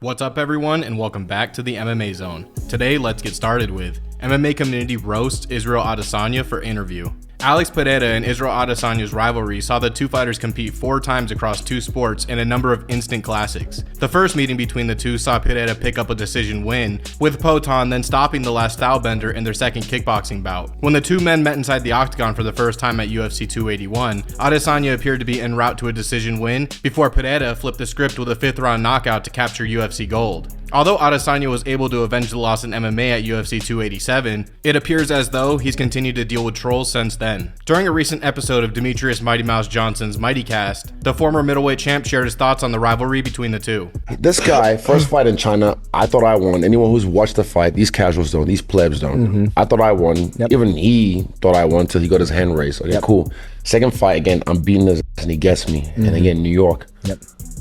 What's up everyone, and welcome back to the MMA Zone. Today, let's get started with MMA community roasts Israel Adesanya for interview. Alex Pereira and Israel Adesanya's rivalry saw the two fighters compete 4 times across 2 sports in a number of instant classics. The first meeting between the two saw Pereira pick up a decision win, with Poton then stopping the last stylebender in their second kickboxing bout. When the two men met inside the octagon for the first time at UFC 281, Adesanya appeared to be en route to a decision win before Pereira flipped the script with a 5th round knockout to capture UFC gold. Although Adesanya was able to avenge the loss in MMA at UFC 287, it appears as though he's continued to deal with trolls since then. During a recent episode of Demetrius Mighty Mouse Johnson's Mighty Cast, the former middleweight champ shared his thoughts on the rivalry between the two. This guy, first fight in China, I thought I won. Anyone who's watched the fight, these casuals don't, these plebs don't. I thought I won. Yep. Even he thought I won until he got his hand raised. Okay, cool. Second fight, again, I'm beating his ass and he gets me. And again, New York,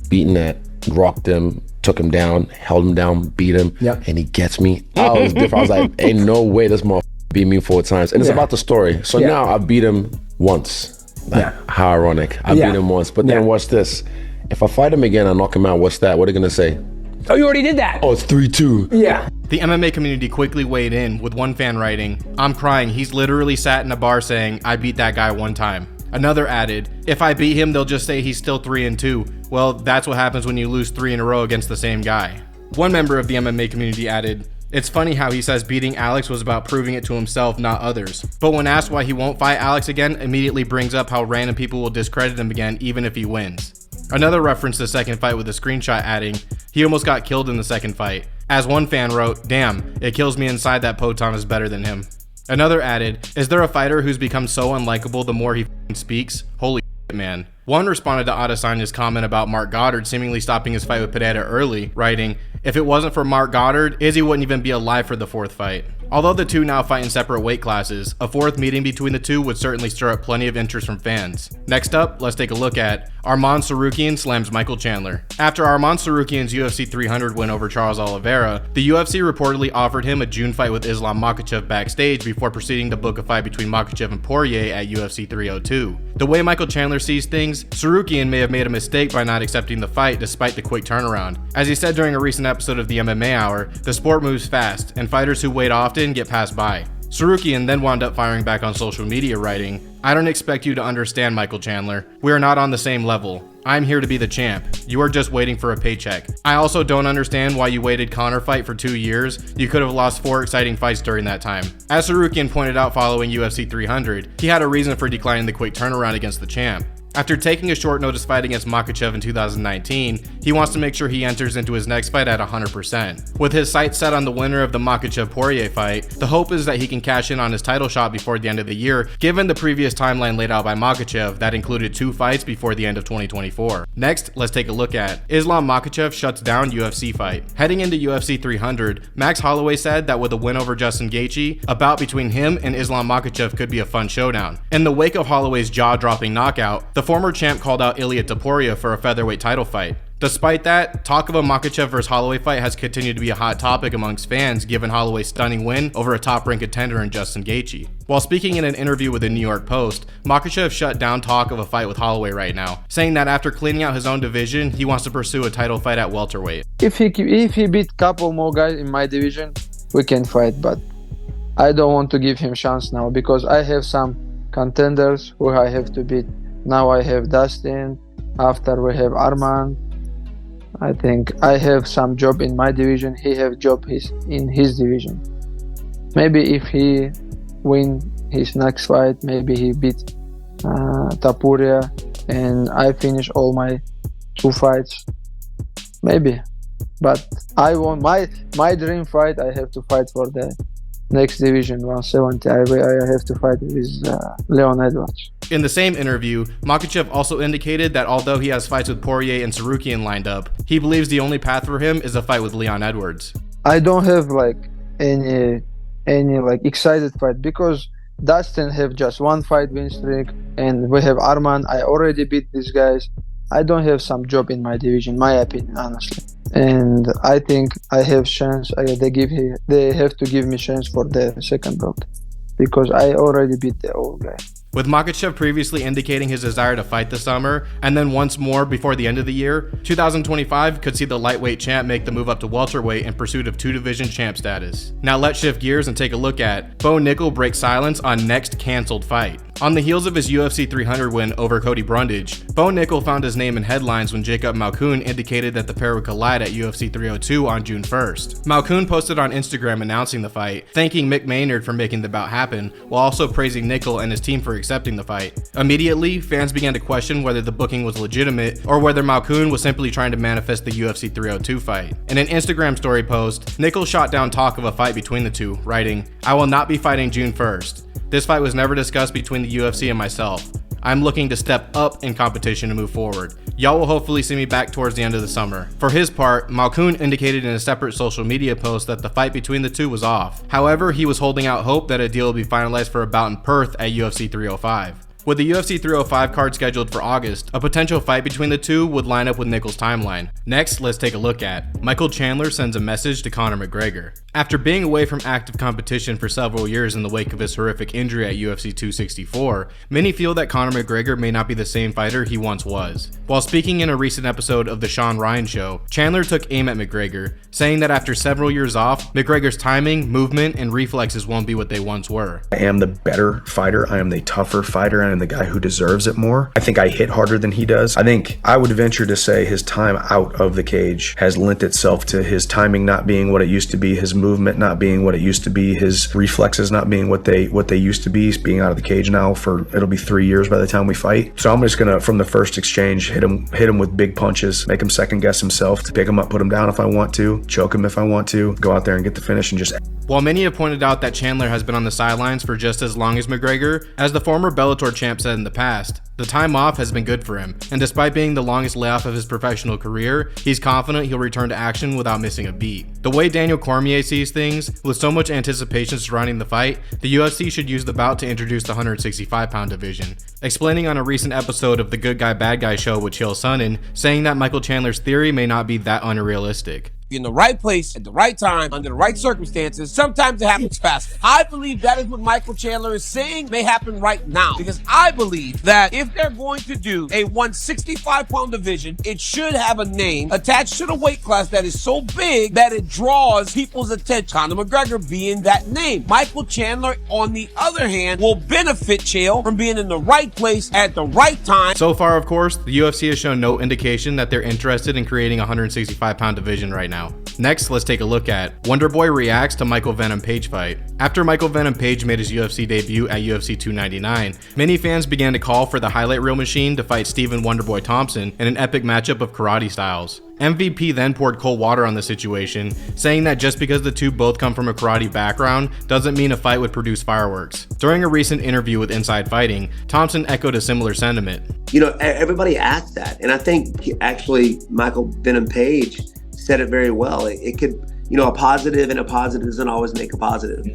beating that, rocked him, took him down, held him down, beat him, and he gets me. I was different. I was like, ain't no way this motherfucker beat me 4 times. And it's about the story. So now I beat him once. Like, how ironic. I beat him once. But then watch this. If I fight him again, I knock him out, what's that? What are they going to say? Oh, you already did that. Oh, it's 3-2. Yeah. The MMA community quickly weighed in, with one fan writing, "I'm crying, he's literally sat in a bar saying, I beat that guy 1 time. Another added, "If I beat him, they'll just say he's still 3-2. Well, that's what happens when you lose 3 in a row against the same guy." One member of the MMA community added, "It's funny how he says beating Alex was about proving it to himself, not others. But when asked why he won't fight Alex again, immediately brings up how random people will discredit him again even if he wins." Another referenced the second fight with a screenshot adding, "He almost got killed in the second fight." As one fan wrote, "Damn, it kills me inside that Poton is better than him." Another added, "Is there a fighter who's become so unlikable the more he speaks? Holy shit, man." One responded to Adesanya's comment about Mark Goddard seemingly stopping his fight with Pereira early, writing, "If it wasn't for Mark Goddard, Izzy wouldn't even be alive for the 4th fight." Although the two now fight in separate weight classes, a 4th meeting between the two would certainly stir up plenty of interest from fans. Next up, let's take a look at Arman Tsarukyan slams Michael Chandler. After Arman Tsarukyan's UFC 300 win over Charles Oliveira, the UFC reportedly offered him a June fight with Islam Makhachev backstage before proceeding to book a fight between Makhachev and Poirier at UFC 302. The way Michael Chandler sees things, Tsarukyan may have made a mistake by not accepting the fight despite the quick turnaround. As he said during a recent episode of the MMA Hour, the sport moves fast, and fighters who wait often get passed by. Tsarukyan then wound up firing back on social media, writing, "I don't expect you to understand, Michael Chandler. We are not on the same level. I'm here to be the champ. You are just waiting for a paycheck. I also don't understand why you waited Conor fight for 2 years. You could have lost 4 exciting fights during that time." As Tsarukyan pointed out following UFC 300, he had a reason for declining the quick turnaround against the champ. After taking a short notice fight against Makhachev in 2019, he wants to make sure he enters into his next fight at 100%. With his sights set on the winner of the Makhachev-Poirier fight, the hope is that he can cash in on his title shot before the end of the year, given the previous timeline laid out by Makhachev that included 2 fights before the end of 2024. Next, let's take a look at Islam Makhachev shuts down UFC fight. Heading into UFC 300, Max Holloway said that with a win over Justin Gaethje, a bout between him and Islam Makhachev could be a fun showdown. In the wake of Holloway's jaw-dropping knockout, the former champ called out Ilia Topuria for a featherweight title fight. Despite that, talk of a Makhachev vs Holloway fight has continued to be a hot topic amongst fans given Holloway's stunning win over a top-ranked contender in Justin Gaethje. While speaking in an interview with the New York Post, Makhachev shut down talk of a fight with Holloway right now, saying that after cleaning out his own division, he wants to pursue a title fight at welterweight. If he beat couple more guys in my division, we can fight, but I don't want to give him chance now because I have some contenders who I have to beat. Now I have Dustin, after we have Arman. I think I have some job in my division, he have job in his division. Maybe if he win his next fight, maybe he beat Topuria and I finish all my 2 fights. Maybe. But I want my dream fight, I have to fight for the next division, 170. I have to fight with Leon Edwards. In the same interview, Makhachev also indicated that although he has fights with Poirier and Tsarukyan lined up, he believes the only path for him is a fight with Leon Edwards. I don't have like any like excited fight because Dustin have just 1 fight win streak and we have Arman. I already beat these guys. I don't have some job in my division, my opinion, honestly. And I think I have chance. They have to give me chance for the second belt because I already beat the old guy. With Makhachev previously indicating his desire to fight this summer, and then once more before the end of the year, 2025 could see the lightweight champ make the move up to welterweight in pursuit of 2-division champ status. Now let's shift gears and take a look at Bo Nickal breaks silence on next cancelled fight. On the heels of his UFC 300 win over Cody Brundage, Bo Nickal found his name in headlines when Jacob Malkoun indicated that the pair would collide at UFC 302 on June 1st. Malkoun posted on Instagram announcing the fight, thanking Mick Maynard for making the bout happen, while also praising Nickal and his team for accepting the fight. Immediately, fans began to question whether the booking was legitimate or whether Malkoun was simply trying to manifest the UFC 302 fight. In an Instagram story post, Nickal shot down talk of a fight between the two, writing, "I will not be fighting June 1st. This fight was never discussed between the UFC and myself. I'm looking to step up in competition to move forward. Y'all will hopefully see me back towards the end of the summer." For his part, Malkoun indicated in a separate social media post that the fight between the two was off. However, he was holding out hope that a deal will be finalized for a bout in Perth at UFC 305. With the UFC 305 card scheduled for August, a potential fight between the two would line up with Nickal's timeline. Next, let's take a look at Michael Chandler sends a message to Conor McGregor. After being away from active competition for several years in the wake of his horrific injury at UFC 264, many feel that Conor McGregor may not be the same fighter he once was. While speaking in a recent episode of The Sean Ryan Show, Chandler took aim at McGregor, saying that after several years off, McGregor's timing, movement, and reflexes won't be what they once were. I am the better fighter. I am the tougher fighter. I am the guy who deserves it more. I think I hit harder than he does. I think I would venture to say his time out of the cage has lent itself to his timing not being what it used to be, his movement not being what it used to be, his reflexes not being what they used to be. He's being out of the cage now for, it'll be 3 years by the time we fight. So I'm just gonna, from the first exchange, hit him with big punches, make him second guess himself, pick him up, put him down if I want to, choke him if I want to, go out there and get the finish and just... While many have pointed out that Chandler has been on the sidelines for just as long as McGregor, as the former Bellator champ said in the past, the time off has been good for him, and despite being the longest layoff of his professional career, he's confident he'll return to action without missing a beat. The way Daniel Cormier sees things, with so much anticipation surrounding the fight, the UFC should use the bout to introduce the 165-pound division. Explaining on a recent episode of the Good Guy Bad Guy show with Chael Sonnen, saying that Michael Chandler's theory may not be that unrealistic. In the right place, at the right time, under the right circumstances, sometimes it happens faster. I believe that is what Michael Chandler is saying may happen right now. Because I believe that if they're going to do a 165-pound division, it should have a name attached to the weight class that is so big that it draws people's attention. Conor McGregor being that name. Michael Chandler, on the other hand, will benefit Chael from being in the right place at the right time. So far, of course, the UFC has shown no indication that they're interested in creating a 165-pound division right now. Next, let's take a look at Wonderboy reacts to Michael Venom Page fight. After Michael Venom Page made his UFC debut at UFC 299, many fans began to call for the highlight reel machine to fight Stephen Wonderboy Thompson in an epic matchup of karate styles. MVP then poured cold water on the situation, saying that just because the two both come from a karate background doesn't mean a fight would produce fireworks. During a recent interview with Inside Fighting, Thompson echoed a similar sentiment. You know, everybody asked that, and I think actually Michael Venom Page said it very well. It could, you know, a positive and a positive doesn't always make a positive,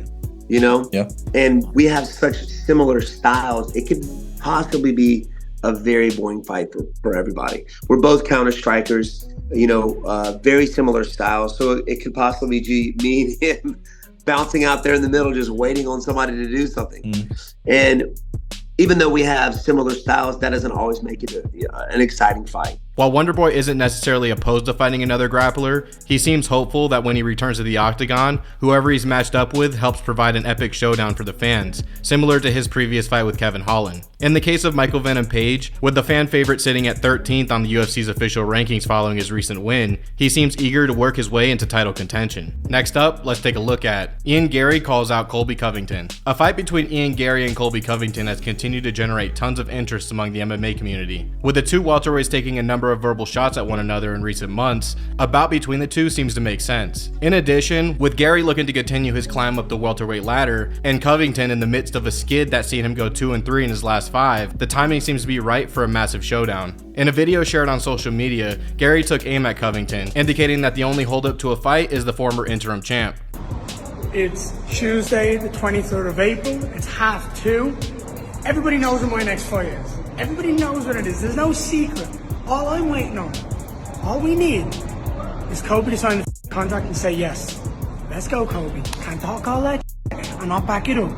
you know? Yeah. And we have such similar styles. It could possibly be a very boring fight for everybody. We're both counter strikers, you know, very similar styles. So it could possibly be me and him bouncing out there in the middle, just waiting on somebody to do something. And even though we have similar styles, that doesn't always make it an exciting fight. While Wonderboy isn't necessarily opposed to fighting another grappler, he seems hopeful that when he returns to the octagon, whoever he's matched up with helps provide an epic showdown for the fans, similar to his previous fight with Kevin Holland. In the case of Michael Venom Page, with the fan favorite sitting at 13th on the UFC's official rankings following his recent win, he seems eager to work his way into title contention. Next up, let's take a look at Ian Garry calls out Colby Covington. A fight between Ian Garry and Colby Covington has continued to generate tons of interest among the MMA community. With the two welterweights taking a number of verbal shots at one another in recent months, a bout between the two seems to make sense. In addition, with Garry looking to continue his climb up the welterweight ladder, and Covington in the midst of a skid that's seen him go 2-3 in his last 5, the timing seems to be right for a massive showdown. In a video shared on social media, Garry took aim at Covington, indicating that the only holdup to a fight is the former interim champ. It's Tuesday, the 23rd of April. It's 2:30. Everybody knows what my next fight is. Everybody knows what it is. There's no secret. All I'm waiting on, all we need, is Colby to sign the contract and say yes. Let's go, Colby. Can't talk all that and not back it up.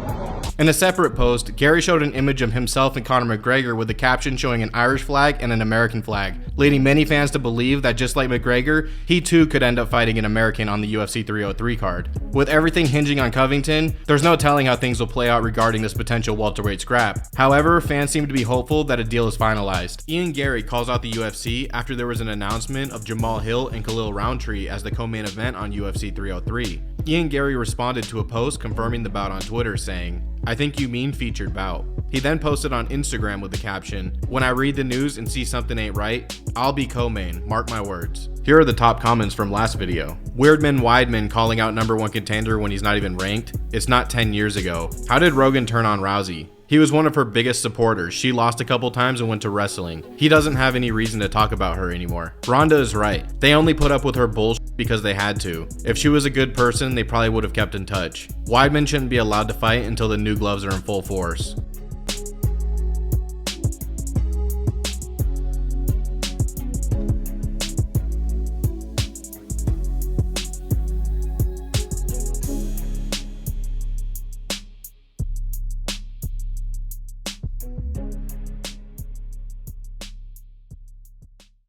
In a separate post, Garry showed an image of himself and Conor McGregor with the caption showing an Irish flag and an American flag, leading many fans to believe that just like McGregor, he too could end up fighting an American on the UFC 303 card. With everything hinging on Covington, there's no telling how things will play out regarding this potential welterweight scrap. However, fans seem to be hopeful that a deal is finalized. Ian Garry calls out the UFC after there was an announcement of Jamal Hill and Khalil Roundtree as the co-main event on UFC 303. Ian Garry responded to a post confirming the bout on Twitter saying, "I think you mean featured bout." He then posted on Instagram with the caption, "When I read the news and see something ain't right, I'll be co-main, mark my words." Here are the top comments from last video. Weirdman Weidman calling out #1 contender when he's not even ranked. It's not 10 years ago. How did Rogan turn on Rousey? He was one of her biggest supporters. She lost a couple times and went to wrestling. He doesn't have any reason to talk about her anymore. Ronda is right. They only put up with her bullshit because they had to. If she was a good person, they probably would have kept in touch. Weidman shouldn't be allowed to fight until the new gloves are in full force.